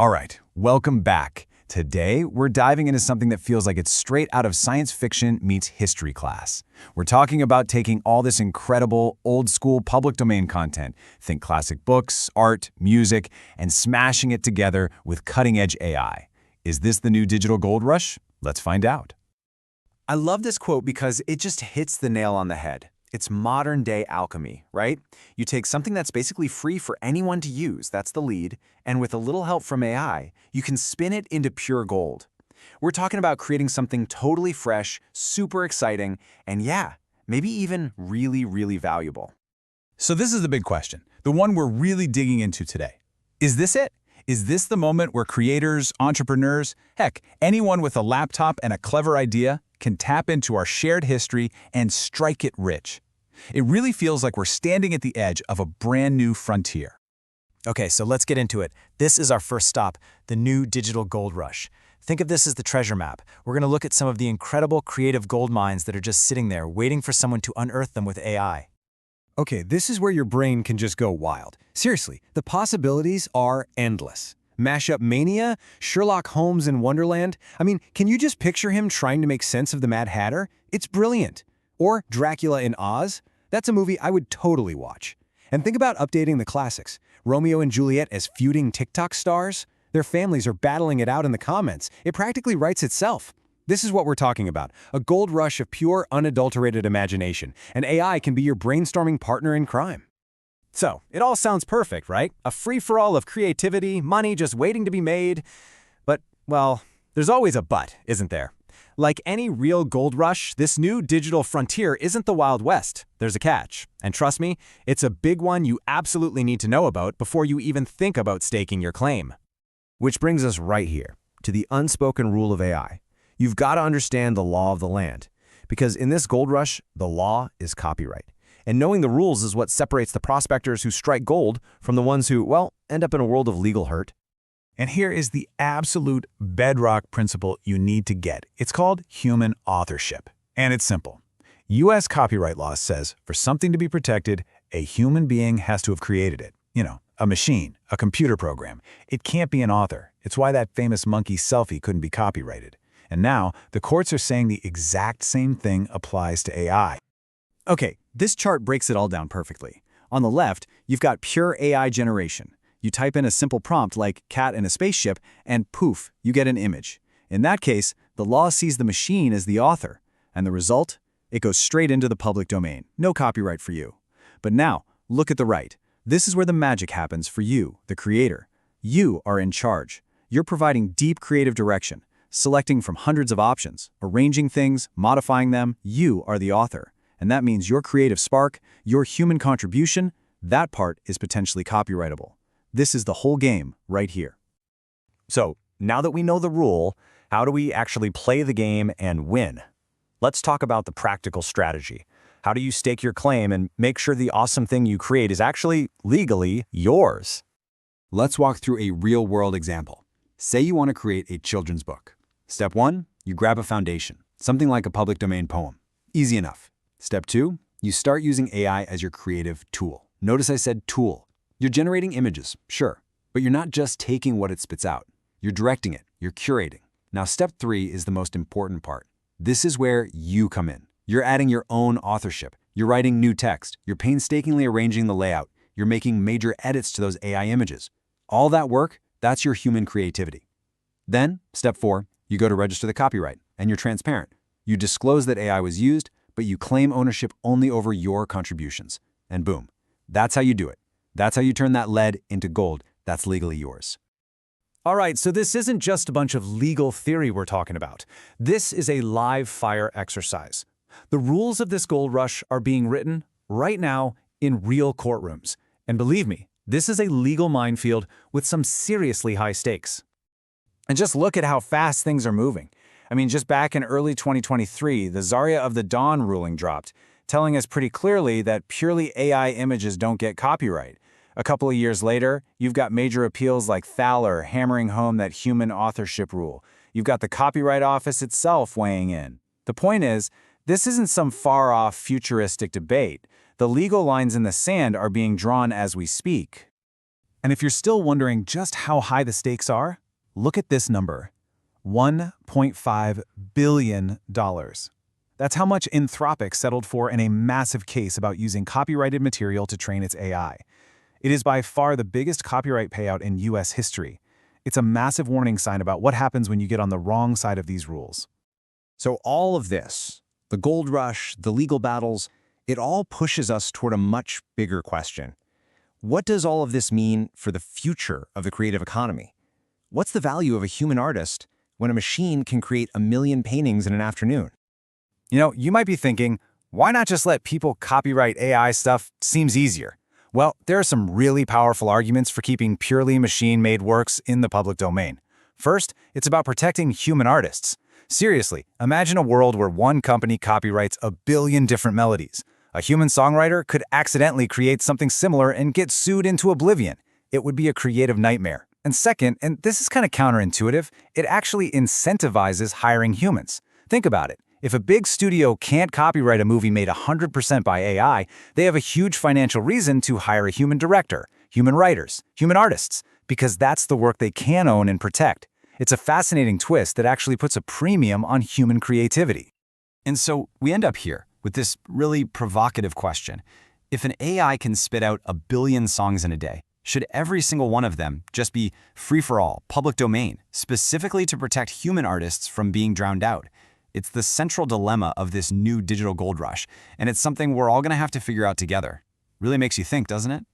All right, welcome back. Today, we're diving into something that feels like it's straight out of science fiction meets history class. We're talking about taking all this incredible, old-school public domain content, think classic books, art, music, and smashing it together with cutting-edge AI. Is this the new digital gold rush? Let's find out. I love this quote because it just hits the nail on the head. It's modern-day alchemy, right? You take something that's basically free for anyone to use, that's the lead, and with a little help from AI, you can spin it into pure gold. We're talking about creating something totally fresh, super exciting, and yeah, maybe even really, really valuable. So this is the big question, the one we're really digging into today. Is this it? Is this the moment where creators, entrepreneurs, heck, anyone with a laptop and a clever idea can tap into our shared history and strike it rich? It really feels like we're standing at the edge of a brand new frontier. Okay, so let's get into it. This is our first stop, the new digital gold rush. Think of this as the treasure map. We're going to look at some of the incredible creative gold mines that are just sitting there waiting for someone to unearth them with AI. Okay, this is where your brain can just go wild. Seriously, the possibilities are endless. Mashup mania, Sherlock Holmes in Wonderland. I mean, can you just picture him trying to make sense of the Mad Hatter? It's brilliant. Or Dracula in Oz. That's a movie I would totally watch. And think about updating the classics. Romeo and Juliet as feuding TikTok stars. Their families are battling it out in the comments. It practically writes itself. This is what we're talking about, a gold rush of pure, unadulterated imagination, and AI can be your brainstorming partner in crime. So, it all sounds perfect, right? A free-for-all of creativity, money just waiting to be made. But, well, there's always a but, isn't there? Like any real gold rush, this new digital frontier isn't the Wild West. There's a catch. And trust me, it's a big one you absolutely need to know about before you even think about staking your claim. Which brings us right here, to the unspoken rule of AI. You've got to understand the law of the land, because in this gold rush, the law is copyright. And knowing the rules is what separates the prospectors who strike gold from the ones who, well, end up in a world of legal hurt. And here is the absolute bedrock principle you need to get. It's called human authorship. And it's simple. U.S. copyright law says for something to be protected, a human being has to have created it. You know, a machine, a computer program. It can't be an author. It's why that famous monkey selfie couldn't be copyrighted. And now, the courts are saying the exact same thing applies to AI. Okay, this chart breaks it all down perfectly. On the left, you've got pure AI generation. You type in a simple prompt like cat in a spaceship, and poof, you get an image. In that case, the law sees the machine as the author. And the result? It goes straight into the public domain. No copyright for you. But now, look at the right. This is where the magic happens for you, the creator. You are in charge. You're providing deep creative direction. Selecting from hundreds of options, arranging things, modifying them, you are the author. And that means your creative spark, your human contribution, that part is potentially copyrightable. This is the whole game right here. So, now that we know the rule, how do we actually play the game and win? Let's talk about the practical strategy. How do you stake your claim and make sure the awesome thing you create is actually legally yours? Let's walk through a real-world example. Say you want to create a children's book. Step 1, you grab a foundation, something like a public domain poem. Easy enough. Step 2, you start using AI as your creative tool. Notice I said tool. You're generating images, sure, but you're not just taking what it spits out. You're directing it, you're curating. Now step 3 is the most important part. This is where you come in. You're adding your own authorship. You're writing new text. You're painstakingly arranging the layout. You're making major edits to those AI images. All that work, that's your human creativity. Then, step 4, you go to register the copyright, and you're transparent. You disclose that AI was used, but you claim ownership only over your contributions. And boom, that's how you do it. That's how you turn that lead into gold that's legally yours. All right, so this isn't just a bunch of legal theory we're talking about. This is a live fire exercise. The rules of this gold rush are being written right now in real courtrooms. And believe me, this is a legal minefield with some seriously high stakes. And just look at how fast things are moving. I mean, just back in early 2023, the Zarya of the Dawn ruling dropped, telling us pretty clearly that purely AI images don't get copyright. A couple of years later, you've got major appeals like Thaler hammering home that human authorship rule. You've got the Copyright Office itself weighing in. The point is, this isn't some far-off futuristic debate. The legal lines in the sand are being drawn as we speak. And if you're still wondering just how high the stakes are, look at this number, $1.5 billion. That's how much Anthropic settled for in a massive case about using copyrighted material to train its AI. It is by far the biggest copyright payout in US history. It's a massive warning sign about what happens when you get on the wrong side of these rules. So all of this, the gold rush, the legal battles, it all pushes us toward a much bigger question. What does all of this mean for the future of the creative economy? What's the value of a human artist when a machine can create 1 million paintings in an afternoon? You might be thinking, why not just let people copyright AI stuff? Seems easier. Well, there are some really powerful arguments for keeping purely machine-made works in the public domain. First, it's about protecting human artists. Seriously, imagine a world where one company copyrights 1 billion different melodies. A human songwriter could accidentally create something similar and get sued into oblivion. It would be a creative nightmare. And second, and this is kind of counterintuitive, it actually incentivizes hiring humans. Think about it. If a big studio can't copyright a movie made 100% by AI, they have a huge financial reason to hire a human director, human writers, human artists, because that's the work they can own and protect. It's a fascinating twist that actually puts a premium on human creativity. And so we end up here with this really provocative question. If an AI can spit out 1 billion songs in a day, should every single one of them just be free-for-all, public domain, specifically to protect human artists from being drowned out? It's the central dilemma of this new digital gold rush, and it's something we're all going to have to figure out together. Really makes you think, doesn't it?